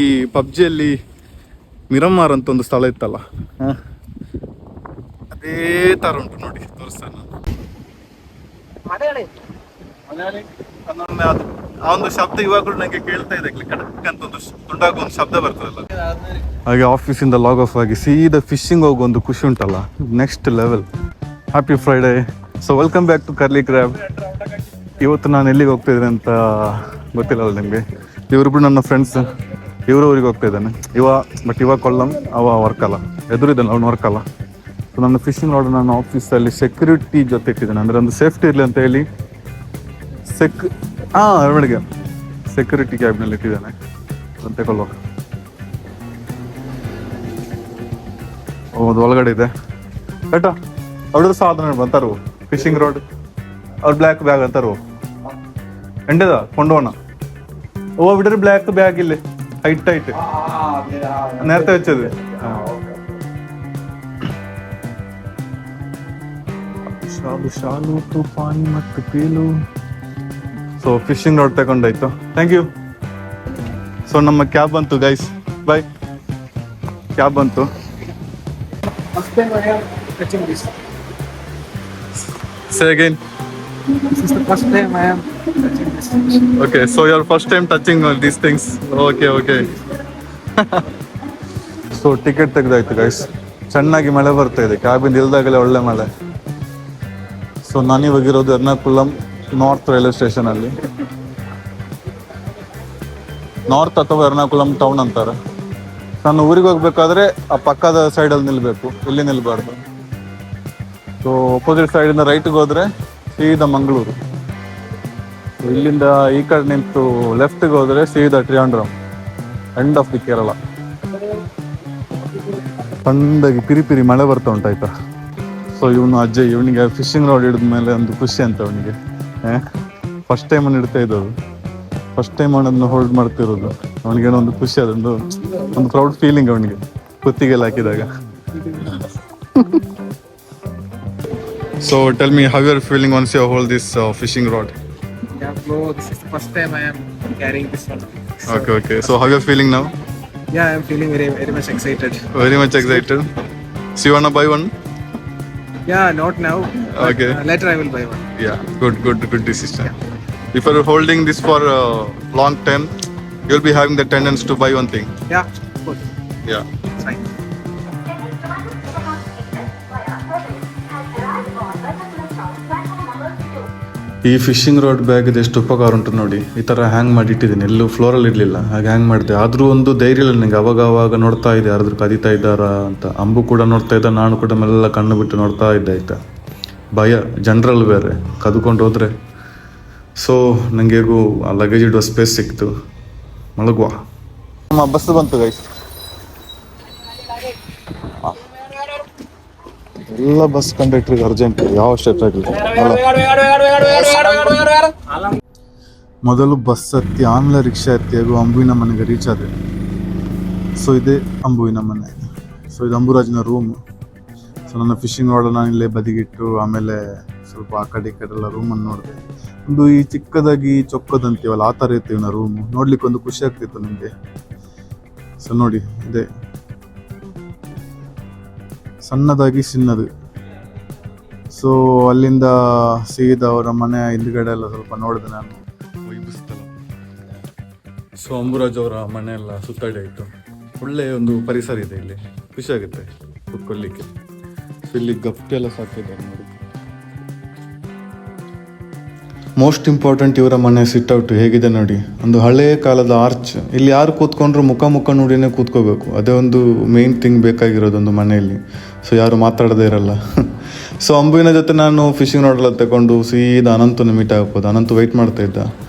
ಈ ಪಬ್ಜಿಯಲ್ಲಿ ಮಿರಮಾರ್ ಅಂತ ಒಂದು ಸ್ಥಳ ಇತ್ತಲ್ಲ, ಅದೇ ತರ ಉಂಟು ನೋಡಿ, ತೋರಿಸ್ತಾನೆ ಅದು. ಆ ಒಂದು ಶಬ್ದ ಇವಾಗಲೂ ನಂಗೆ ಕೇಳ್ತಾ ಇದೆ, ಕಡಕ್ ಅಂತ ಒಂದು ತುಂಡಾಗ ಒಂದು ಶಬ್ದ ಬರ್ತದಲ್ಲ. ಹಾಗೆ ಆಫೀಸಿಂದ ಲಾಗ್ ಆಫ್ ಆಗಿ ಸೀದಾ ಫಿಶಿಂಗ್ ಹೋಗೋ ಒಂದು ಖುಷಿ ಉಂಟಲ್ಲ, next level. Happy Friday. So welcome back to Curly Crab. ಇವತ್ತು ನಾನು ಎಲ್ಲಿಗೆ ಹೋಗ್ತಾ ಇದ್ದೀನಿ ಅಂತ ಗೊತ್ತಿಲ್ಲಲ್ಲ ನಿಮಗೆ. ಇವರಿಬ್ರು ನನ್ನ ಫ್ರೆಂಡ್ಸ್, ಇವರು ಊರಿಗೆ ಹೋಗ್ತಾ ಇದ್ದಾನೆ. ಇವಾಗ ಕೊಲ್ಲಂ, ಅವ ವರ್ಕಲ್ಲ, ಎದುರಿದ್ದಾನೆ, ಅವ್ನು ವರ್ಕಲ್ಲ. ಸೊ ನನ್ನ ಫಿಶಿಂಗ್ ರಾಡ್ ನಾನು ಆಫೀಸಲ್ಲಿ ಸೆಕ್ಯೂರಿಟಿ ಜೊತೆ ಇಟ್ಟಿದ್ದೇನೆ, ಅಂದರೆ ಒಂದು ಸೇಫ್ಟಿ ಇರಲಿ ಅಂತ ಹೇಳಿ ಬೆಳಗ್ಗೆ ಸೆಕ್ಯೂರಿಟಿ ಕ್ಯಾಬ್ನಲ್ಲಿ ಇಟ್ಟಿದ್ದಾನೆ ಅಂತ ಕೊಲ್ವ. ಹೌದು, ಒಳಗಡೆ ಇದೆ ಬೇಟ. ಅವ್ರದ್ದು ಸಾಧನ ಬಂತಾರು ಫಿಶಿಂಗ್ ರಾಡ್, ಅವ್ರ ಬ್ಲ್ಯಾಕ್ ಬ್ಯಾಗ್ ಅಂತಾರು ಎಂಡದ ಕೊಂಡೋಣ. ಓ ಬಿಡ್ರಿ ಬ್ಲ್ಯಾಕ್ ಬ್ಯಾಗ್ ಇಲ್ಲಿ ಹೈಟ್ ನೇರತೆ വെച്ചത്. ಶಾಲು ತುಫಾನಿ ಮತ್ತು ಪೀಲು. ಸೊ ಫಿಶಿಂಗ್ ರಾಡ್ ತಗೊಂಡಾಯ್ತು, ಥ್ಯಾಂಕ್ ಯು. ಸೊ ನಮ್ಮ ಕ್ಯಾಬ್ ಬಂತು ಗೈಸ್, ಬಾಯ್. ಕ್ಯಾಬ್ ಬಂತು. Say again. This is the first time I am touching this. Okay, so your first time touching all these things. Okay. So ticket ತೆಗೆದಾಯ್ತು guys. ಚೆನ್ನಾಗಿ ಮಳೆ ಬರ್ತಾ ಇದೆ, ಕ್ಯಾಬಿಂದ ಇಲ್ದಾಗಲೇ ಒಳ್ಳೆ ಮಳೆ. ಸೊ ನಾನಿವಾಗಿರೋದು ಎರ್ನಾಕುಲಂ ನಾರ್ತ್ ರೈಲ್ವೆ ಸ್ಟೇಷನ್ ಅಲ್ಲಿ. ನಾರ್ತ್ ಅಥವಾ ಎರ್ನಾಕುಲಂ ಟೌನ್ ಅಂತಾರೆ. ನಾನು ಊರಿಗೆ ಹೋಗ್ಬೇಕಾದ್ರೆ ಆ ಪಕ್ಕದ ಸೈಡಲ್ಲಿ ನಿಲ್ಬೇಕು, ಇಲ್ಲಿ ನಿಲ್ಬಾರ್ದು. ಸೊ ಅಪೋಸಿಟ್ ಸೈಡಿಂದ ರೈಟ್ಗೆ ಹೋದ್ರೆ ಸೀದಾ ಮಂಗಳೂರು. ಇಲ್ಲಿಂದ ಈ ಕಡೆ ನಿಂತು ಲೆಫ್ಟ್ಗೆ ಹೋದ್ರೆ ಸೀದಾ ಟ್ರಿಯಾಂಡ್ರಮ್, ಎಂಡ್ ಆಫ್ ದಿ ಕೇರಳ. ಸಣ್ಣದಾಗಿ ಪಿರಿ ಮಳೆ ಬರ್ತಾ ಉಂಟಾಯ್ತಾ. ಸೊ ಇವನು ಅಜ್ಜಯ್, ಇವನಿಗೆ ಫಿಶಿಂಗ್ ರಾಡ್ ಹಿಡಿದ ಮೇಲೆ ಒಂದು ಖುಷಿ ಅಂತ ಅವನಿಗೆ. ಫಸ್ಟ್ ಟೈಮ್ ಅನ್ನು ಇಡ್ತಾ ಇದ್ದವು, ಫಸ್ಟ್ ಟೈಮ್ ಅವನನ್ನು ಹೋಲ್ಡ್ ಮಾಡ್ತಿರೋದು. ಅವನಿಗೇನೋ ಒಂದು ಖುಷಿ, ಅದೊಂದು ಪ್ರೌಡ್ ಫೀಲಿಂಗ್ ಅವನಿಗೆ ಕುತ್ತಿಗೆಲ್ಲ ಹಾಕಿದಾಗ. So tell me how you are feeling once you hold this fishing rod. Yeah, bro, this is the first time I am carrying this one. Okay. So how you are feeling now? Yeah, I am feeling very much excited. Very much excited. So you wanna buy one? Yeah, not now. Okay. Later I will buy one. Yeah, good decision. Yeah. If you are holding this for a long time, you will be having the tendency to buy one thing. Yeah, of course. Yeah. Fine. ಈ fishing rod bag ಎಷ್ಟು ಉಪಕಾರ ಉಂಟು ನೋಡಿ. ಈ ಥರ ಹ್ಯಾಂಗ್ ಮಾಡಿ ಇಟ್ಟಿದ್ದೀನಿ, ಎಲ್ಲೂ ಫ್ಲೋರಲ್ಲಿ ಇರಲಿಲ್ಲ, ಹಾಗೆ ಹ್ಯಾಂಗ್ ಮಾಡಿದೆ. ಆದರೂ ಒಂದು ಧೈರ್ಯ ಇಲ್ಲ ನನಗೆ. ಅವಾಗ ನೋಡ್ತಾ ಇದ್ದೆ ಯಾರಾದ್ರೂ ಕದೀತಾ ಇದ್ದಾರಾ ಅಂತ. ಅಂಬು ಕೂಡ ನೋಡ್ತಾ ಇದ್ದ, ನಾನು ಕೂಡ ಮೆಲ್ಲ ಕಣ್ಣು ಬಿಟ್ಟು ನೋಡ್ತಾ ಇದ್ದೆ. ಆಯ್ತಾ, ಭಯ ಜನರಲ್ ಬೇರೆ, ಕದ್ಕೊಂಡು ಹೋದರೆ. ಸೊ ನನಗೆ ಹೇಗೂ ಆ ಲಗೇಜ್ ಇಡುವ ಸ್ಪೇಸ್ ಸಿಕ್ತು, ಮಲಗುವ. ನಮ್ಮ ಬಸ್ ಬಂತು ಗೈಸ್. ಎಲ್ಲ ಬಸ್ ಕಂಡಕ್ಟ್ರಿಗೆ ಅರ್ಜೆಂಟ್, ಯಾವ ಸ್ಟೆಪ್ ಆಗಲಿ. ಮೊದಲು ಬಸ್ ಹತ್ತಿ, ಆಮೇಲೆ ರಿಕ್ಷಾ ಹತ್ತಿ ಹಾಗೂ ಅಂಬುವಿನ ಮನೆಗೆ ರೀಚ್ ಆದೆ. ಸೊ ಇದೇ ಅಂಬುವಿನ ಮನೆ. ಸೊ ಇದು ಅಂಬುರಾಜ್ನ ರೂಮ್. ಸೊ ನನ್ನ ಫಿಶಿಂಗ್ ರಾಡ್ ನಾನು ಇಲ್ಲೇ ಬದಿಗಿಟ್ಟು, ಆಮೇಲೆ ಸ್ವಲ್ಪ ಆ ಕಡೆ ಈ ಕಡೆ ಎಲ್ಲ ರೂಮನ್ನು ನೋಡಿದೆ. ಒಂದು ಈ ಚಿಕ್ಕದಾಗಿ ಚೊಕ್ಕದಂತೀವಲ್ಲ, ಆ ಥರ ಇತ್ತು ಇವನ ರೂಮ್. ನೋಡ್ಲಿಕ್ಕೆ ಒಂದು ಖುಷಿ ಆಗ್ತಿತ್ತು ನನಗೆ. ಸೊ ನೋಡಿ, ಇದೆ ಸಣ್ಣದಾಗಿ ಸಿನ್ನದು. ಸೊ ಅಲ್ಲಿಂದ ಸೀದಾ ಅವರ ಮನೆ ಹಿಂದ್ಗಡೆ ಎಲ್ಲ ಸ್ವಲ್ಪ ನೋಡಿದೆ ನಾನು, ವೈಬಿಸ್ತಲ್ಲ. ಸೊ ಅಂಬುರಾಜ್ ಅವರ ಮನೆ ಎಲ್ಲ ಸುತ್ತಾಡಿ ಆಯಿತು. ಒಳ್ಳೆಯ ಒಂದು ಪರಿಸರ ಇದೆ ಇಲ್ಲಿ, ಖುಷಿ ಆಗುತ್ತೆ ಕೂತ್ಕೊಳ್ಳಿಕ್ಕೆ. ಸೊ ಇಲ್ಲಿ ಗಪ್ಟಿ ಎಲ್ಲ ಸಾಕಿದ್ದಾರೆ ನೋಡಿ. ಮೋಸ್ಟ್ ಇಂಪಾರ್ಟೆಂಟ್ ಇವರ ಮನೆ ಸಿಟ್ಔಟ್ ಹೇಗಿದೆ ನೋಡಿ. ಒಂದು ಹಳೇ ಕಾಲದ ಆರ್ಚ್. ಇಲ್ಲಿ ಯಾರು ಕೂತ್ಕೊಂಡ್ರು ಮುಖ ನೋಡಿನೇ ಕೂತ್ಕೋಬೇಕು. ಅದೇ ಒಂದು ಮೇನ್ ಥಿಂಗ್ ಬೇಕಾಗಿರೋದು ಒಂದು ಮನೆಯಲ್ಲಿ. ಸೊ ಯಾರು ಮಾತಾಡದೇ ಇರಲ್ಲ. ಸೊ ಅಂಬುವಿನ ಜೊತೆ ನಾನು ಫಿಶಿಂಗ್ ರಾಡ್ ಎಲ್ಲ ತಗೊಂಡು ಸೀದಾ ಅನಂತನ ಮೀಟ್ ಆಗ್ಬೋದು. ಅನಂತು ವೆಯ್ಟ್ ಮಾಡ್ತಾ ಇದ್ದ.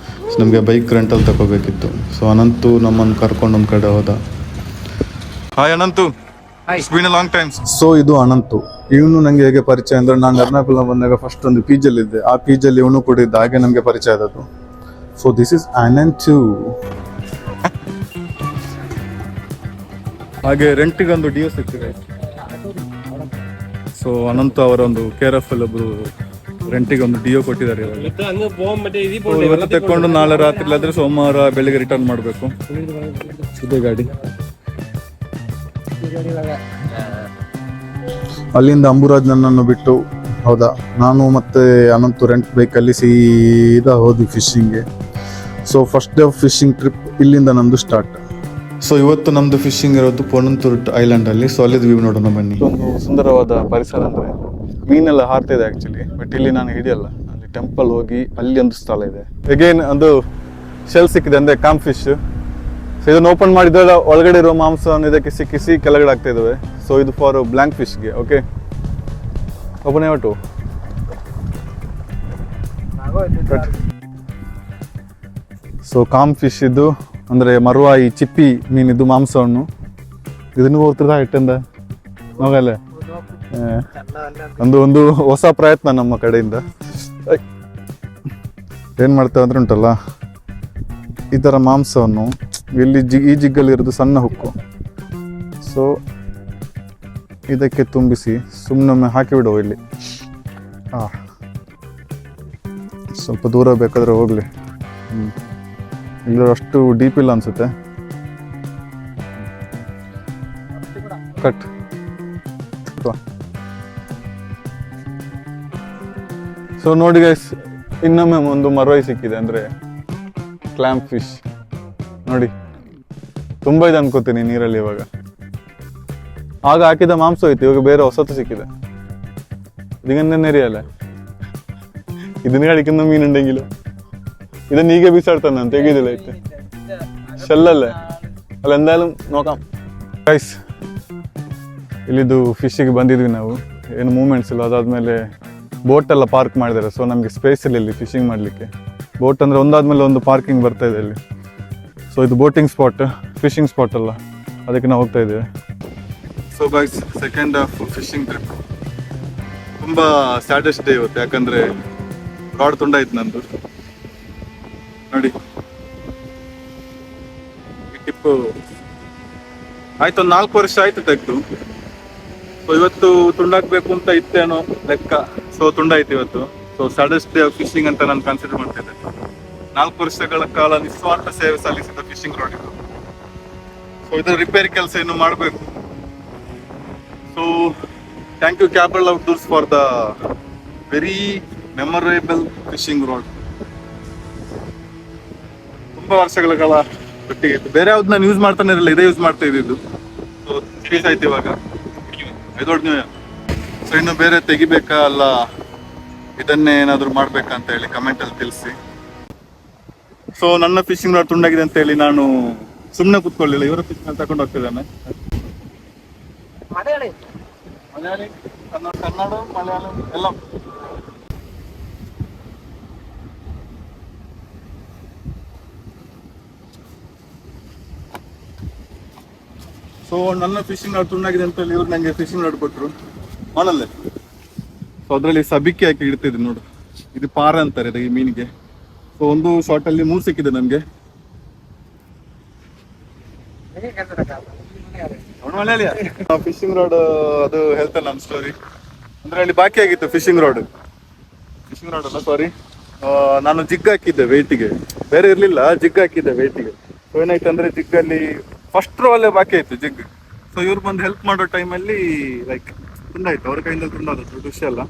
ಸೊ ನಮಗೆ ಬೈಕ್ ರೆಂಟಲ್ಲಿ ತಗೋಬೇಕಿತ್ತು. ಸೊ ಅನಂತು ನಮ್ಮನ್ನು ಕರ್ಕೊಂಡು ಒಂದು ಕಡೆ ಹೋದ. Hi Ananthu. It's been a long time. So ಇದು ಅನಂತು. ಇವನು ನಂಗೆ ಹೇಗೆ ಪರಿಚಯ ಅಂದ್ರೆ, ನಾನು ಎರ್ನಾಕುಲಂ ಬಂದಾಗ ಫಸ್ಟ್ ಒಂದು ಪಿಜಲ್ಲಿ ಇದ್ದೆ. ಆ ಪಿಜಲ್ಲಿ ಇವನು ಕೂಡ ಇದ್ದ, ಹಾಗೆ ನಮಗೆ ಪರಿಚಯ ಆದದ್ದು. So this is Ananthu. ಹಾಗೆ ರೆಂಟಿಗೆ ಒಂದು ಡಿಯೋ ಸಿಕ್ಕಿದೆ. ಸೊ ಅನಂತು ಅವರ ಒಂದು ಕೇರ್ ಆಫ್ ಒಬ್ಬರು ರೆಂಟಿಗೆ ಒಂದು ಡಿಯೋ ಕೊಟ್ಟಿದ್ದಾರೆ ಇವಾಗ. ಇವತ್ತು ತೆಕ್ಕೊಂಡು ನಾಳೆ ರಾತ್ರಿ ಇಲ್ಲಾದ್ರೆ ಸೋಮವಾರ ಬೆಳಿಗ್ಗೆ ರಿಟರ್ನ್ ಮಾಡಬೇಕು. ಇದೇ ಗಾಡಿ. ಅಲ್ಲಿಂದ ಅಂಬುರಾಜ್ ನನ್ನನ್ನು ಬಿಟ್ಟು, ಹೌದಾ, ನಾನು ಮತ್ತೆ ಅನಂತು ರೆಂಟ್ ಬೈಕಲ್ಲಿ ಸೀದಾ ಹೋದ್ವಿ ಫಿಶಿಂಗ್ಗೆ. So first day of fishing trip ಇಲ್ಲಿಂದ ನಮ್ಮದು ಸ್ಟಾರ್ಟ್. ಸೊ ಇವತ್ತು ನಮ್ಮದು ಫಿಶಿಂಗ್ ಇರೋದು ಪೊನ್ನಂತೂರು ಐಲ್ಯಾಂಡಲ್ಲಿ. ಸೊ ಅಲ್ಲಿದ್ದು ವ್ಯೂ ನೋಡೋಣ ಬನ್ನಿ. ಒಂದು ಸುಂದರವಾದ ಪರಿಸರ ಅಂದರೆ ಮೀನೆಲ್ಲ ಹಾರ್ತಿದೆ ಆ್ಯಕ್ಚುಲಿ, ಬಟ್ ಇಲ್ಲಿ ನಾನು ಹಿಡಿಯಲ್ಲ. ಅಲ್ಲಿ ಟೆಂಪಲ್ ಹೋಗಿ ಅಲ್ಲಿ ಒಂದು ಸ್ಥಳ ಇದೆ. ಅಗೇನ್ ಒಂದು ಶೆಲ್ ಸಿಕ್ಕಿದೆ, ಅಂದರೆ ಕಾಮ್ ಫಿಶ್. ಸೊ ಇದನ್ನು ಓಪನ್ ಮಾಡಿದ್ರೆ ಒಳಗಡೆ ಇರೋ ಮಾಂಸವನ್ನು ಇದಕ್ಕೆ ಸಿಕ್ಕಿಸಿ ಕೆಳಗಡೆ ಆಗ್ತಾ ಇದ್ದಾವೆ. ಸೊ ಇದು ಫಾರ್ ಬ್ಲ್ಯಾಂಕ್ ಫಿಶ್ಗೆ. ಓಕೆ, ಓಪನ್ ಯಾವಟು. ಸೊ ಕಾಮ್ ಫಿಶ್ ಇದು ಅಂದರೆ ಮರುವಾಯಿ ಚಿಪ್ಪಿ ಮೀನಿದ್ದು ಮಾಂಸವನ್ನು ಇದನ್ನು ಹೋಗ್ತಿರ್ತಾ ಇಟ್ಟಂದ ನೋಗಲ್ಲ. ಒಂದು ಹೊಸ ಪ್ರಯತ್ನ ನಮ್ಮ ಕಡೆಯಿಂದ. ಏನು ಮಾಡ್ತೇವೆ ಅಂದ್ರೆ ಉಂಟಲ್ಲ, ಈ ಥರ ಮಾಂಸವನ್ನು ಇಲ್ಲಿ ಈ ಜಿಗ್ಗಲ್ಲಿರೋದು ಸಣ್ಣ ಹುಕ್ಕು. ಸೊ ಇದಕ್ಕೆ ತುಂಬಿಸಿ ಸುಮ್ಮನೊಮ್ಮೆ ಹಾಕಿಬಿಡುವ ಇಲ್ಲಿ. ಸ್ವಲ್ಪ ದೂರ ಬೇಕಾದರೆ ಹೋಗಲಿ. ಇಲ್ಲಿ ಅಷ್ಟು ಡೀಪ್ ಇಲ್ಲ ಅನ್ಸುತ್ತೆ. ಕಟ್. ಸೊ ನೋಡಿ ಗೈಸ್, ಇನ್ನೊಮ್ಮೆ ಒಂದು ಮರವಾಯಿ ಸಿಕ್ಕಿದೆ, ಅಂದರೆ ಕ್ಲಾಮ್ ಫಿಶ್. ನೋಡಿ ತುಂಬ ಇದೆ ಅನ್ಕೋತೀನಿ ನೀರಲ್ಲಿ. ಇವಾಗ ಆಗ ಹಾಕಿದ ಮಾಂಸ ಹೋಯ್ತು, ಇವಾಗ ಬೇರೆ ಹೊಸತು ಸಿಕ್ಕಿದೆ. ഇതിങ്ങനെ അറിയാലേ, ഇതിന് കളിക്കുന്ന മീനുണ്ടെങ്കിലോ ಇದನ್ನ ಹೀಗೆ ಬೀಸಾಡ್ತಾನೆ ಅಂತ ತೆಗಿದಿಲ್ಲ. ಐತೆ ಶೆಲ್ಲಲ್ಲೇ ಅಲ್ಲ, ಎಂದಾലും ನೋಕಾം ಗೈಸ್. ಇಲ್ಲಿದ್ದು ಫಿಶಿಗೆ ಬಂದಿದ್ವಿ ನಾವು, ಏನು ಮೂಮೆಂಟ್ಸ್ ಇಲ್ಲ. ಅದಾದಮೇಲೆ ಬೋಟ್ ಎಲ್ಲ ಪಾರ್ಕ್ ಮಾಡಿದ್ದಾರೆ. ಸೊ ನಮಗೆ ಸ್ಪೇಸ್ ಇಲ್ಲ ಇಲ್ಲಿ ಫಿಶಿಂಗ್ ಮಾಡಲಿಕ್ಕೆ. ಬೋಟ್ ಅಂದರೆ ಒಂದಾದ್ಮೇಲೆ ಒಂದು ಪಾರ್ಕಿಂಗ್ ಬರ್ತಾ ಇದೆ ಇಲ್ಲಿ. ಸೊ ಇದು ಬೋಟಿಂಗ್ ಸ್ಪಾಟ್, ಫಿಶಿಂಗ್ ಸ್ಪಾಟ್ ಅಲ್ಲ, ಅದಕ್ಕೆ ನಾವು ಹೋಗ್ತಾ ಇದ್ದೇವೆ. So guys, second of fishing trip. ತುಂಬ ಸ್ಯಾಡೆಸ್ಟ್ ಡೇ ಇವತ್ತು, ಯಾಕಂದರೆ ರಾಡ್ ತುಂಡ ಆಯ್ತು ನಂದು. ನೋಡಿ ಈ ಟಿಪ್ಪು ಆಯ್ತು, ಒಂದು 4 ವರ್ಷ ಆಯ್ತು ತೆಗೆದು. ಸೊ ಇವತ್ತು ತುಂಡಾಕ್ಬೇಕು ಅಂತ ಇತ್ತೇನೋ ಲೆಕ್ಕ. ಸೊ ತುಂಡಾಯ್ತು ಇವತ್ತು. So saddest day of fishing ಅಂತ ನಾನು ಕನ್ಸಿಡರ್ ಮಾಡ್ತಿದ್ದೆ. 4 ವರ್ಷಗಳ ಕಾಲ ನಿಸ್ವಾರ್ಥ ಸೇವೆ ಸಲ್ಲಿಸಿದ ಫಿಶಿಂಗ್ ರಾಡ್ ಇದು. ಸೊ ಇದರ ರಿಪೇರಿ ಕೆಲಸ ಇನ್ನು ಮಾಡಬೇಕು. So thank you Cabral outdoors for the very memorable fishing rod. ತುಂಬಾ ವರ್ಷಗಳ ಕಾಲ ಒಟ್ಟಿಗೆ ಇತ್ತು. ಬೇರೆ ಯಾವ್ದು ನಾನು ಯೂಸ್ ಮಾಡ್ತಾನೆ ಇರಲಿಲ್ಲ, ಇದೇ ಯೂಸ್ ಮಾಡ್ತಾ ಇದ್ದಿದ್ದು. ಸೊ ಪೀಸ್ ಆಯ್ತು ಇವಾಗ. ದೊಡ್ಡ ನ್ಯೂ. ಸೊ ಇನ್ನು ಬೇರೆ ತೆಗಿಬೇಕಾ ಅಲ್ಲ ಇದನ್ನೇ ಏನಾದ್ರು ಮಾಡ್ಬೇಕಾ ಅಂತ ಹೇಳಿ ಕಮೆಂಟಲ್ಲಿ ತಿಳಿಸಿ. ಸೊ ನನ್ನ ಫಿಶಿಂಗ್ ರಾಡ್ ತುಂಡಾಗಿದೆ ಅಂತ ಹೇಳಿ ನಾನು ಸುಮ್ಮನೆ ಕೂತ್ಕೊಳ್ಳಿಲ್ಲ, ಇವರ ಫಿಶಿಂಗ್ ತಗೊಂಡು ಹೋಗ್ತಿದ್ದಾನೆ. ಮಲಯಾಳಿ, ಕನ್ನಡ, ಮಲಯಾಳಂ ಎಲ್ಲ. ಸೊ ನನ್ನ ಫಿಶಿಂಗ್ ರಾಡ್ ತುಂಡಾಗಿದೆ ಅಂತ ಹೇಳಿ ಇವ್ರು ನನಗೆ ಫಿಶಿಂಗ್ ರಾಡ್ ಕೊಟ್ಟರು ಮಾಡಲ್ಲೇ. ಸೊ ಅದರಲ್ಲಿ ಸಬಿಕೆ ಹಾಕಿ ಇಡ್ತಿದ್ರು ನೋಡು, ಇದು ಪಾರ ಅಂತಾರೆ ಈ ಮೀನಿಗೆ. ಸೊ ಒಂದು ಶಾರ್ಟ್ ಅಲ್ಲಿ 3 ಸಿಕ್ಕಿದೆ ನನಗೆ. ಫಿಶಿಂಗ್ ರಾಡ್ ಅದು ಹೇಳ್ತಲ್ಲ ನನ್ನ ಸ್ಟೋರಿ. ಅಂದ್ರೆ ಅಲ್ಲಿ ಬಾಕಿ ಆಗಿತ್ತು ಫಿಶಿಂಗ್ ರಾಡ್ ಅಲ್ಲ, ಸಾರಿ, ನಾನು ಜಿಗ್ ಹಾಕಿದ್ದೆ ವೆಯ್ಟಿಗೆ, ಬೇರೆ ಇರ್ಲಿಲ್ಲ, ಜಿಗ್ ಹಾಕಿದ್ದೆ ವೆಯ್ಟಿಗೆ. ಸೊ ಏನಾಯ್ತು ಅಂದ್ರೆ ಜಿಗ್ಗಲ್ಲಿ ಫಸ್ಟ್ ರೋ ಅಲ್ಲೇ ಬಾಕಿ ಆಯ್ತು ಜಿಗ್. ಸೊ ಇವ್ರು ಬಂದು ಹೆಲ್ಪ್ ಮಾಡೋ ಟೈಮಲ್ಲಿ ಲೈಕ್ ತುಂಡಾಯ್ತು, ಅವ್ರ ಕೈಯಿಂದ ತುಂಡಾದ ದೊಡ್ಡ ವಿಷಯ ಅಲ್ಲ.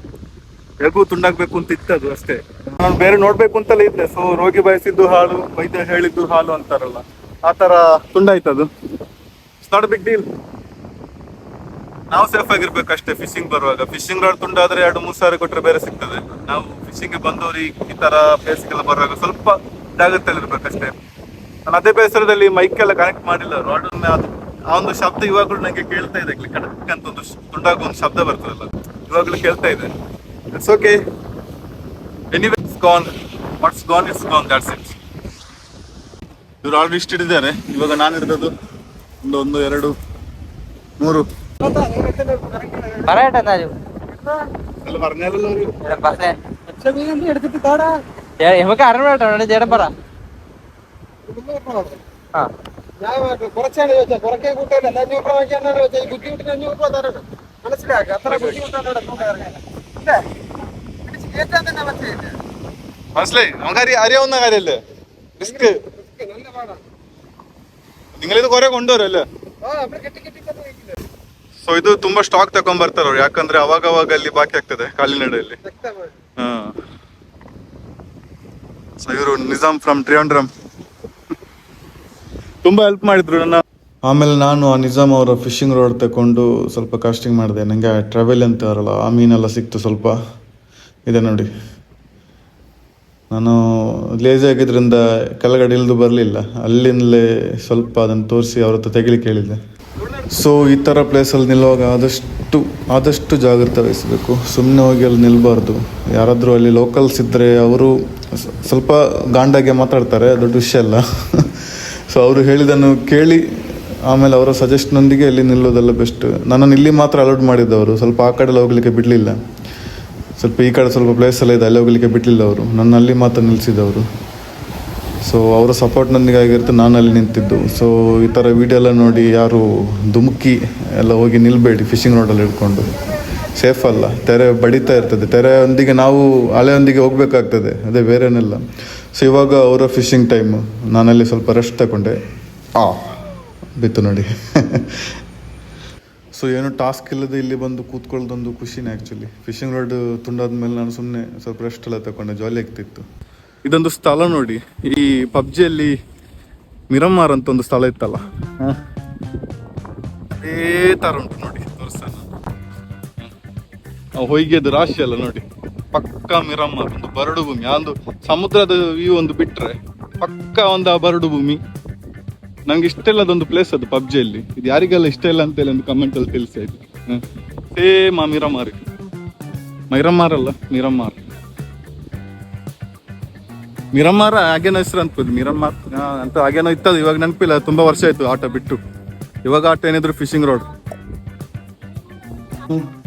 ಹೇಗೂ ತುಂಡಾಗ್ಬೇಕು ಅಂತ ಇತ್ತು ಅದು ಅಷ್ಟೇ. ನಾನು ಬೇರೆ ನೋಡ್ಬೇಕು ಅಂತಲೇ ಇದ್ದೆ. ಸೊ ರೋಗಿ ಬಯಸಿದ್ದು ಹಾಲು, ವೈದ್ಯ ಹೇಳಿದ್ದು ಹಾಲು ಅಂತಾರಲ್ಲ, ಆ ತರ ತುಂಡಾಯ್ತು ಅದು. It's not big deal. ನಾವು ಸೇಫ್ ಆಗಿರ್ಬೇಕು ಅಷ್ಟೇ ಫಿಶಿಂಗ್ ಬರುವಾಗ. ಫಿಶಿಂಗ್ ರಾಡ್ ತುಂಡಾದ್ರೆ 2-3 ಸಾವಿರ ಕೊಟ್ಟರೆ ಬೇರೆ ಸಿಗ್ತದೆ. ನಾವು ಫಿಶಿಂಗ್ಗೆ ಬಂದವ್ರಿಗೆ ಈ ತರ ಪ್ಲೇಸ್ಗೆಲ್ಲ ಬರುವಾಗ ಸ್ವಲ್ಪ ಜಾಗ್ರತೆಯಲ್ಲಿ ಇರ್ಬೇಕಷ್ಟೇ. ನಾನು ಅದೇ ಬೇಸರದಲ್ಲಿ ಮೈಕೆಲ್ಲ ಕನೆಕ್ಟ್ ಮಾಡಿಲ್ಲ ರಾಡ್. ಅದು ಆ ಒಂದು ಶಬ್ದ ಇವಾಗಲೂ ನನಗೆ ಕೇಳ್ತಾ ಇದೆ, ಕಡಕ್ ಅಂತ ಒಂದು ತುಂಡಾಗ ಒಂದು ಶಬ್ದ ಬರ್ತದಲ್ಲ, ಇವಾಗಲೂ ಕೇಳ್ತಾ ಇದೆ. It's okay, anyway it's gone, what's gone it's gone, that's it. ಇವ್ರು ಆಲ್ರೆಡಿ ಇಷ್ಟು ಹಿಡಿದಾರೆ. ಇವಾಗ ನಾನು ಹಿಡಿದದ್ದು 1 2 3 പറഞ്ഞാലല്ലോ ചേട്ടൻ പറ. കുറച്ചാണ് ചോദിച്ചാൽ കുറയ്ക്കാൻ കൂട്ടല്ല, 500 രൂപ വാങ്ങിക്കാനാണ് ചോദിച്ചാൽ. ഈ ബുദ്ധിമുട്ടിന് 500 രൂപ തരണം, മനസ്സിലാക്കുക. അത്ര ബുദ്ധിമുട്ടാണ് ഏറ്റവും തന്നെ മനസ്സിലായില്ല മനസ്സിലായി നമുക്ക് അറിയാവുന്ന കാര്യല്ലേ റിസ്ക് നല്ല പാടാണ് നിങ്ങളിത് കുറെ കൊണ്ടുവരല്ലേ അവിടെ കെട്ടി കെട്ടി തന്നെ വയ്ക്കുന്നത് ಸೊ ಇದು ತುಂಬಾ ಸ್ಟಾಕ್ ತಗೊಂಡ್ ಬರ್ತಾರ ಅವ್ರು ಯಾಕಂದ್ರೆ ಅವಾಗ ಅಲ್ಲಿ ಬಾಕಿ ಆಗ್ತದೆ ಕಾಲಿನಡೆಯಲ್ಲಿ ಶಕ್ತವಾಗಿ ಸೊ ಇವರು ನಿಜಾಮ್ ಫ್ರಮ್ ಟ್ರಿಯಾಂಡ್ರಮ್ ತುಂಬಾ ಹೆಲ್ಪ್ ಮಾಡಿದ್ರು ನನ್ನ. ಆಮೇಲೆ ನಾನು ಆ ನಿಜಾಮ್ ಅವರ ಫಿಶಿಂಗ್ ರೋಡ್ ತಗೊಂಡು ಸ್ವಲ್ಪ ಕಾಸ್ಟಿಂಗ್ ಮಾಡಿದೆ. ನನಗೆ ಟ್ರಾವೆಲ್ ಅಂತಾರಲ್ಲ ಆ ಮೀನೆಲ್ಲ ಸಿಕ್ತು ಸ್ವಲ್ಪ. ಇದೆ ನೋಡಿ, ನಾನು ಲೇಜಿ ಆಗಿದ್ರಿಂದ ಕೆಳಗಡೆ ಇಳಿದು ಬರಲಿಲ್ಲ, ಅಲ್ಲಿಂದಲೇ ಸ್ವಲ್ಪ ಅದನ್ನು ತೋರಿಸಿ ಅವ್ರ ಹತ್ರ ತೆಗಿಲಿಕ್ಕೆ ಹೇಳಿದ್ದೆ. ಸೊ ಈ ಥರ ಪ್ಲೇಸಲ್ಲಿ ನಿಲ್ಲುವಾಗ ಆದಷ್ಟು ಜಾಗ್ರತೆ ವಹಿಸಬೇಕು. ಸುಮ್ಮನೆ ಹೋಗಿ ಅಲ್ಲಿ ನಿಲ್ಲಬಾರ್ದು. ಯಾರಾದರೂ ಅಲ್ಲಿ ಲೋಕಲ್ಸ್ ಇದ್ದರೆ ಅವರು ಸ್ವಲ್ಪ ಗಾಂಡಾಗೆ ಮಾತಾಡ್ತಾರೆ, ದೊಡ್ಡ ವಿಷಯ ಅಲ್ಲ. ಸೊ ಅವರು ಹೇಳಿದ್ದನ್ನು ಕೇಳಿ ಆಮೇಲೆ ಅವರ ಸಜೆಷನ್ನೊಂದಿಗೆ ಇಲ್ಲಿ ನಿಲ್ಲೋದೆಲ್ಲ ಬೆಸ್ಟ್. ನನ್ನನ್ನು ಇಲ್ಲಿ ಮಾತ್ರ ಅಲೌಡ್ ಮಾಡಿದ್ದವರು, ಸ್ವಲ್ಪ ಆ ಕಡೆ ಹೋಗಲಿಕ್ಕೆ ಬಿಡಲಿಲ್ಲ. ಸ್ವಲ್ಪ ಈ ಕಡೆ ಸ್ವಲ್ಪ ಪ್ಲೇಸೆಲ್ಲ ಇದೆ, ಅಲ್ಲಿ ಹೋಗಲಿಕ್ಕೆ ಬಿಡಲಿಲ್ಲ ಅವರು, ನನ್ನ ಅಲ್ಲಿ ಮಾತ್ರ ನಿಲ್ಲಿಸಿದವರು. ಸೊ ಅವರ ಸಪೋರ್ಟ್ನೊಂದಿಗೆ ಆಗಿರುತ್ತೆ ನಾನು ಅಲ್ಲಿ ನಿಂತಿದ್ದು. ಸೊ ಈ ಥರ ವೀಡಿಯೋ ಎಲ್ಲ ನೋಡಿ ಯಾರು ಧುಮುಕಿ ಎಲ್ಲ ಹೋಗಿ ನಿಲ್ಲಬೇಡಿ ಫಿಶಿಂಗ್ ರೋಡಲ್ಲಿ ಹಿಡ್ಕೊಂಡು. ಸೇಫ್ ಅಲ್ಲ, ತೆರೆ ಬಡಿತಾ ಇರ್ತದೆ, ತೆರೆಯೊಂದಿಗೆ ನಾವು ಅಲೆಯೊಂದಿಗೆ ಹೋಗಬೇಕಾಗ್ತದೆ, ಅದೇ ಬೇರೇನಿಲ್ಲ. ಸೊ ಇವಾಗ ಅವರ ಫಿಶಿಂಗ್ ಟೈಮು, ನಾನಲ್ಲಿ ಸ್ವಲ್ಪ ರೆಸ್ಟ್ ತಗೊಂಡೆ. ಬಿತ್ತು ನೋಡಿ. ಸೊ ಏನು ಟಾಸ್ಕ್ ಇಲ್ಲದೆ ಇಲ್ಲಿ ಬಂದು ಕೂತ್ಕೊಳ್ಳೋದೊಂದು ಖುಷಿನೇ ಆ್ಯಕ್ಚುಲಿ. ಫಿಶಿಂಗ್ ರೋಡ್ ತುಂಡಾದ್ಮೇಲೆ ನಾನು ಸುಮ್ಮನೆ ಸ್ವಲ್ಪ ರೆಸ್ಟ್ ಎಲ್ಲ ತಗೊಂಡೆ, ಜಾಲಿ ಆಗ್ತಿತ್ತು. ಇದೊಂದು ಸ್ಥಳ ನೋಡಿ, ಈ ಪಬ್ಜಿಯಲ್ಲಿ ಮಿರಮಾರ್ ಅಂತ ಒಂದು ಸ್ಥಳ ಇತ್ತಲ್ಲ, ಅದೇ ಥರ ಉಂಟು ನೋಡಿ, ತೋರಿಸ್ತಾನೆ ಹೊಯ್ಗೆದು ರಾಶಿ ಅಲ್ಲ ನೋಡಿ, ಪಕ್ಕ ಮಿರಮಾರ್ ಒಂದು ಬರಡು ಭೂಮಿ. ಒಂದು ಸಮುದ್ರದ ವ್ಯೂ ಒಂದು ಬಿಟ್ರೆ ಪಕ್ಕ ಒಂದು ಆ ಬರಡು ಭೂಮಿ. ನಂಗೆ ಇಷ್ಟ ಇಲ್ಲ ಅದೊಂದು ಪ್ಲೇಸ್ ಅದು ಪಬ್ಜಿಯಲ್ಲಿ. ಇದು ಯಾರಿಗೆಲ್ಲ ಇಷ್ಟ ಇಲ್ಲ ಅಂತೇಳಿ ಒಂದು ಕಮೆಂಟಲ್ಲಿ ತಿಳಿಸಿ ಆಯ್ತು. ಸೇಮ್ ಆ ಮಿರಮಾರ್ ಅಲ್ಲ ಮಿರಮಾರ ಹಾಗೇನೋ ಹೆಸರು ಅನ್ಕೋದು, ಮಿರಮಾರ್ ಅಂತ ಹಾಗೇನೋ ಇತ್ತದು. ಇವಾಗ ನೆನಪಿಲ್ಲ, ತುಂಬಾ ವರ್ಷ ಆಯ್ತು ಆಟ ಬಿಟ್ಟು. ಇವಾಗ ಆಟ ಏನಿದ್ರು ಫಿಶಿಂಗ್ ರೋಡ್.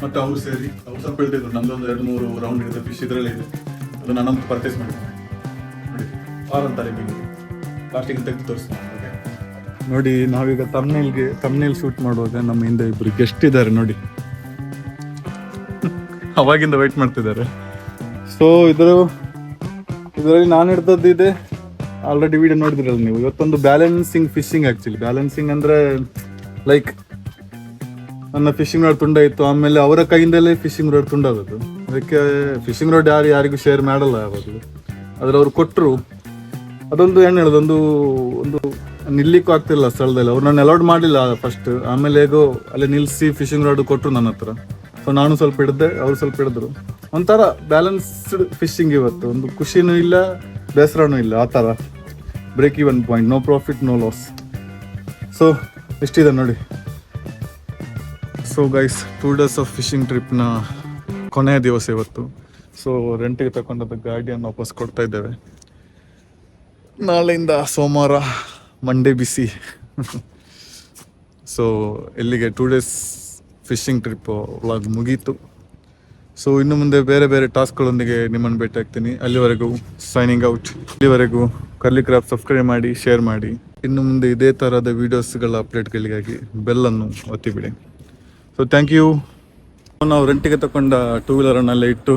ಮತ್ತೆ ಅವ್ರು ಸೇರಿ ಅವ್ರು ಸ್ವಲ್ಪ ಇಟ್ಟಿದ್ರು, ನಮ್ದೊಂದು 2-3 ರೌಂಡ್ ಇದೆ ಫಿಶ್ ಇದರಲ್ಲೇ ಇದೆ. ಅದು ನಾನಂತೂ ಪರ್ಚೇಸ್ ಮಾಡಿದ್ದೆ ನೋಡಿ, ಅಂತಾರೆ ಲಾಸ್ಟಿಗೆ ತೆಗೆದು ತೋರಿಸ್ತೀನಿ ನೋಡಿ. ನಾವೀಗ ತಮ್ನೇಲ್ ಶೂಟ್ ಮಾಡುವಾಗ ನಮ್ಮ ಹಿಂದೆ ಇಬ್ರು ಗೆಸ್ಟ್ ಇದ್ದಾರೆ ನೋಡಿ, ಅವಾಗಿಂದ ವೆಯ್ಟ್ ಮಾಡ್ತಿದ್ದಾರೆ. ಸೊ ಇದರಲ್ಲಿ ನಾನು ಹಿಡ್ದದ್ದಿದೆ, ಆಲ್ರೆಡಿ ವಿಡಿಯೋ ನೋಡಿದ್ರಲ್ಲ ನೀವು. ಇವತ್ತೊಂದು ಬ್ಯಾಲೆನ್ಸಿಂಗ್ ಫಿಶಿಂಗ್. ಆ್ಯಕ್ಚುಲಿ ಬ್ಯಾಲೆನ್ಸಿಂಗ್ ಅಂದರೆ ಲೈಕ್ ನನ್ನ ಫಿಶಿಂಗ್ ರೋಡ್ ತುಂಡ ಇತ್ತು, ಆಮೇಲೆ ಅವರ ಕೈಯಿಂದಲೇ ಫಿಶಿಂಗ್ ರೋಡ್ ತುಂಡಾದದ್ದು. ಅದಕ್ಕೆ ಫಿಶಿಂಗ್ ರೋಡ್ ಯಾರಿಗೂ ಶೇರ್ ಮಾಡಲ್ಲ ಯಾವಾಗಲೂ, ಆದರೆ ಅವ್ರು ಕೊಟ್ಟರು. ಅದೊಂದು ಏನು ಹೇಳೋದು, ಒಂದು ನಿಲ್ಲಿಕ್ಕೂ ಆಗ್ತಿಲ್ಲ ಸ್ಥಳದಲ್ಲಿ. ಅವ್ರು ನಾನು ಅಲೌಡ್ ಮಾಡಲಿಲ್ಲ ಫಸ್ಟ್, ಆಮೇಲೆ ಹೇಗೋ ಅಲ್ಲಿ ನಿಲ್ಲಿಸಿ ಫಿಶಿಂಗ್ ರಾಡ್ ಕೊಟ್ಟರು ನನ್ನ ಹತ್ರ. ಸೊ ನಾನು ಸ್ವಲ್ಪ ಹಿಡಿದೆ, ಅವ್ರು ಸ್ವಲ್ಪ ಹಿಡಿದ್ರು. ಒಂಥರ ಬ್ಯಾಲೆನ್ಸ್ಡ್ ಫಿಶಿಂಗ್ ಇವತ್ತು. ಒಂದು ಖುಷಿನೂ ಇಲ್ಲ, ಬೇಸರನೂ ಇಲ್ಲ, ಆ ಥರ break even point, no profit no loss. So ಇಷ್ಟಿದೆ ನೋಡಿ. So guys, 2 days of fishing ಟ್ರಿಪ್ನ ಕೊನೆಯ ದಿವಸ ಇವತ್ತು. ಸೊ ರೆಂಟಿಗೆ ತಗೊಂಡದ್ದು ಗಾಡಿಯನ್ನು ವಾಪಸ್ ಕೊಡ್ತಾ ಇದ್ದೇವೆ. ನಾಳೆಯಿಂದ ಸೋಮವಾರ, ಮಂಡೇ ಬಿಸಿ. ಸೊ ಇಲ್ಲಿಗೆ 2 days ಫಿಶಿಂಗ್ ಟ್ರಿಪ್ ವ್ಲಾಗ್ ಮುಗೀತು. ಸೊ ಇನ್ನು ಮುಂದೆ ಬೇರೆ ಬೇರೆ ಟಾಸ್ಕ್ಗಳೊಂದಿಗೆ ನಿಮ್ಮನ್ನು ಭೇಟಿ ಆಗ್ತೀನಿ. ಅಲ್ಲಿವರೆಗೂ ಸೈನಿಂಗ್ ಔಟ್. ಇಲ್ಲಿವರೆಗೂ ಕರ್ಲಿ ಕ್ರಾಫ್ಟ್ ಸಬ್ಸ್ಕ್ರೈಬ್ ಮಾಡಿ, ಶೇರ್ ಮಾಡಿ. ಇನ್ನು ಮುಂದೆ ಇದೇ ಥರದ ವೀಡಿಯೋಸ್ಗಳ ಅಪ್ಡೇಟ್ಗಳಿಗಾಗಿ ಬೆಲ್ಲನ್ನು ಒತ್ತಿಬಿಡಿ. So thank you. ನಾವು ರೆಂಟಿಗೆ ತಗೊಂಡ 2-wheelerನ್ನೆಲ್ಲ ಇಟ್ಟು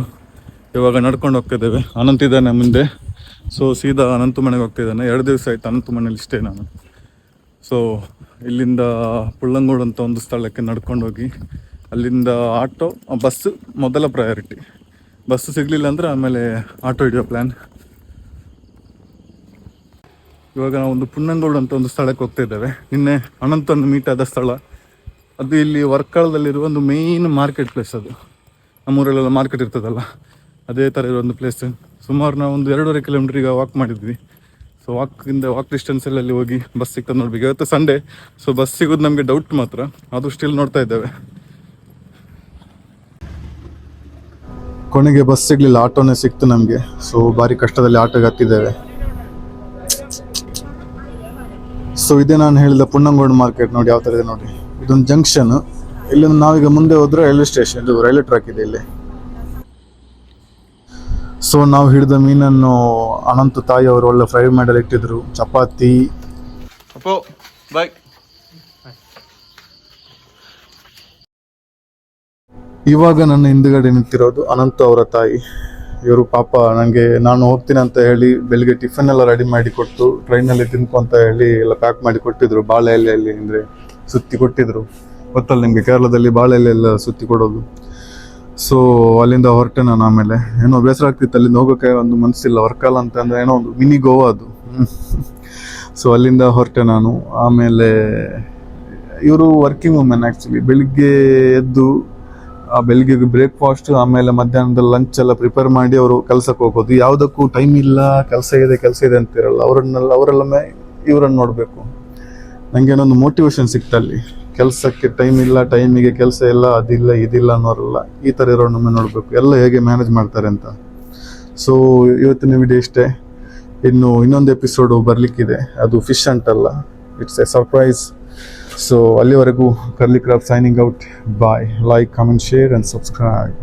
ಇವಾಗ ನಡ್ಕೊಂಡು ಹೋಗ್ತಿದ್ದೇವೆ. ಅನಂತ್ ಇದ್ದಾನೆ ಮುಂದೆ. ಸೊ ಸೀದಾ ಅನಂತ ಮನೆಗೆ ಹೋಗ್ತಿದ್ದಾನೆ. 2 ದಿವಸ ಆಯ್ತು ಅನಂತ ಮನೇಲಿ ಇಷ್ಟೇ ನಾನು. ಸೊ ಇಲ್ಲಿಂದ ಪುಳ್ಳಂಗೋಡು ಅಂತ ಒಂದು ಸ್ಥಳಕ್ಕೆ ನಡ್ಕೊಂಡು ಹೋಗಿ ಅಲ್ಲಿಂದ ಆಟೋ, ಬಸ್ಸು ಮೊದಲ ಪ್ರಯಾರಿಟಿ. ಬಸ್ಸು ಸಿಗಲಿಲ್ಲ ಅಂದರೆ ಆಮೇಲೆ ಆಟೋ ಹಿಡಿಯೋ ಪ್ಲ್ಯಾನ್. ಇವಾಗ ನಾವು ಒಂದು ಪುನ್ನಂಗೋಡು ಅಂತ ಒಂದು ಸ್ಥಳಕ್ಕೆ ಹೋಗ್ತಾ ಇದ್ದೇವೆ. ನಿನ್ನೆ ಅನಂತನ್ನು ಮೀಟ್ ಆದ ಸ್ಥಳ ಅದು. ಇಲ್ಲಿ ವರ್ಕಾಳದಲ್ಲಿರುವ ಒಂದು ಮೇಯ್ನ್ ಮಾರ್ಕೆಟ್ ಪ್ಲೇಸ್ ಅದು. ನಮ್ಮೂರಲ್ಲೆಲ್ಲ ಮಾರ್ಕೆಟ್ ಇರ್ತದಲ್ಲ, ಅದೇ ಥರ ಇರೋ ಒಂದು ಪ್ಲೇಸ್. ಸುಮಾರು ನಾವು ಒಂದು 2.5 ಕಿಲೋಮೀಟ್ರಿಗೆ ವಾಕ್ ಮಾಡಿದ್ವಿ. ಸೊ ವಾಕ್ ಡಿಸ್ಟೆನ್ಸಲ್ಲಿ ಹೋಗಿ ಬಸ್ ಸಿಗ್ತದೆ ನೋಡ್ಬೇಕು. ಇವತ್ತು ಸಂಡೇ, ಸೊ ಬಸ್ ಸಿಗೋದು ನಮಗೆ ಡೌಟ್ ಮಾತ್ರ, ಅದು ಸ್ಟಿಲ್ ನೋಡ್ತಾ ಇದ್ದೇವೆ. ಕೊನೆಗೆ ಬಸ್ ಸಿಗಲಿಲ್ಲ, ಆಟೋನೇ ಸಿಕ್ತು ನಮಗೆ. ಸೊ ಭಾರಿ ಕಷ್ಟದಲ್ಲಿ ಆಟೋಗೆ ಹತ್ತಿದ್ದೇವೆ. ಸೊ ಇದೇ ನಾನು ಹೇಳಿದ ಪುನ್ನಂಗೋಡು ಮಾರ್ಕೆಟ್ ನೋಡಿ, ಯಾವ ಥರ ಇದೆ ನೋಡಿ. ಇದೊಂದು ಜಂಕ್ಷನ್. ಇಲ್ಲಿಂದ ನಾವೀಗ ಮುಂದೆ ಹೋದ್ರೆ ರೈಲ್ವೆ ಸ್ಟೇಷನ್, ಇದು ರೈಲ್ವೆ ಟ್ರ್ಯಾಕ್ ಇದೆ ಇಲ್ಲಿ. ಸೊ ನಾವು ಹಿಡಿದ ಮೀನನ್ನು ಅನಂತ ತಾಯಿ ಅವರು ಒಳ್ಳೆ ಫ್ರೈ ಮಾಡಲು ಇಟ್ಟಿದ್ರು. ಚಪಾತಿ. ಬಾಯ್. ಇವಾಗ ನನ್ನ ಹಿಂದುಗಡೆ ನಿಂತಿರೋದು ಅನಂತ ಅವರ ತಾಯಿ. ಇವರು ಪಾಪ ನನಗೆ ನಾನು ಹೋಗ್ತೀನಿ ಅಂತ ಹೇಳಿ ಬೆಳಿಗ್ಗೆ ಟಿಫನ್ ಎಲ್ಲ ರೆಡಿ ಮಾಡಿ ಕೊಟ್ಟು ಟ್ರೈನಲ್ಲಿ ತಿನ್ಕೊ ಅಂತ ಹೇಳಿ ಎಲ್ಲ ಪ್ಯಾಕ್ ಮಾಡಿ ಕೊಟ್ಟಿದ್ರು. ಬಾಳೆ ಎಲೆಯಲ್ಲಿ ಅಂದರೆ ಸುತ್ತಿ ಕೊಟ್ಟಿದ್ರು. ಗೊತ್ತಲ್ಲ ನಿಮಗೆ ಕೇರಳದಲ್ಲಿ ಬಾಳೆ ಎಲೆ ಎಲ್ಲ ಸುತ್ತಿ ಕೊಡೋದು. ಸೊ ಅಲ್ಲಿಂದ ಹೊರಟೆ ನಾನು. ಆಮೇಲೆ ಏನೋ ಬೇಸರ ಆಗ್ತಿತ್ತು, ಅಲ್ಲಿಂದ ಹೋಗೋಕ್ಕೆ ಒಂದು ಮನಸ್ಸಿಲ್ಲ. ವರ್ಕಲ್ಲ ಅಂತ ಅಂದರೆ ಏನೋ ಒಂದು ಮಿನಿ ಗೋವಾ ಅದು. ಸೊ ಅಲ್ಲಿಂದ ಹೊರಟೆ ನಾನು. ಆಮೇಲೆ ಇವರು ವರ್ಕಿಂಗ್ ವುಮೆನ್ ಆ್ಯಕ್ಚುಲಿ. ಬೆಳಿಗ್ಗೆ ಎದ್ದು ಬೆಳಿಗ್ಗೆ ಬ್ರೇಕ್ಫಾಸ್ಟ್, ಆಮೇಲೆ ಮಧ್ಯಾಹ್ನದ ಲಂಚ್ ಎಲ್ಲ ಪ್ರಿಪೇರ್ ಮಾಡಿ ಅವರು ಕೆಲಸಕ್ಕೆ ಹೋಗೋದು. ಯಾವುದಕ್ಕೂ ಟೈಮ್ ಇಲ್ಲ, ಕೆಲಸ ಇದೆ ಅಂತಿರಲ್ಲ. ಅವರೆಲ್ಲ ಇವರನ್ನು ನೋಡಬೇಕು. ನನಗೇನೊಂದು ಮೋಟಿವೇಶನ್ ಸಿಕ್ತಲ್ಲಿ. ಕೆಲಸಕ್ಕೆ ಟೈಮ್ ಇಲ್ಲ, ಟೈಮಿಗೆ ಕೆಲಸ ಇಲ್ಲ, ಅದಿಲ್ಲ ಇದಿಲ್ಲ ಅನ್ನೋರಲ್ಲ. ಈ ಥರ ಇರೋರು ನಮ್ಮನ್ನು ನೋಡಬೇಕು, ಎಲ್ಲ ಹೇಗೆ ಮ್ಯಾನೇಜ್ ಮಾಡ್ತಾರೆ ಅಂತ. ಸೊ ಇವತ್ತಿನ ವಿಡಿಯೋ ಇಷ್ಟೇ. ಇನ್ನೊಂದು ಎಪಿಸೋಡು ಬರಲಿಕ್ಕಿದೆ, ಅದು ಫಿಶ್ ಅಂತಲ್ಲ, ಇಟ್ಸ್ ಎ ಸರ್ಪ್ರೈಸ್. ಸೊ ಅಲ್ಲಿವರೆಗೂ Curly Craft signing out. Bye. Like, comment, share and subscribe.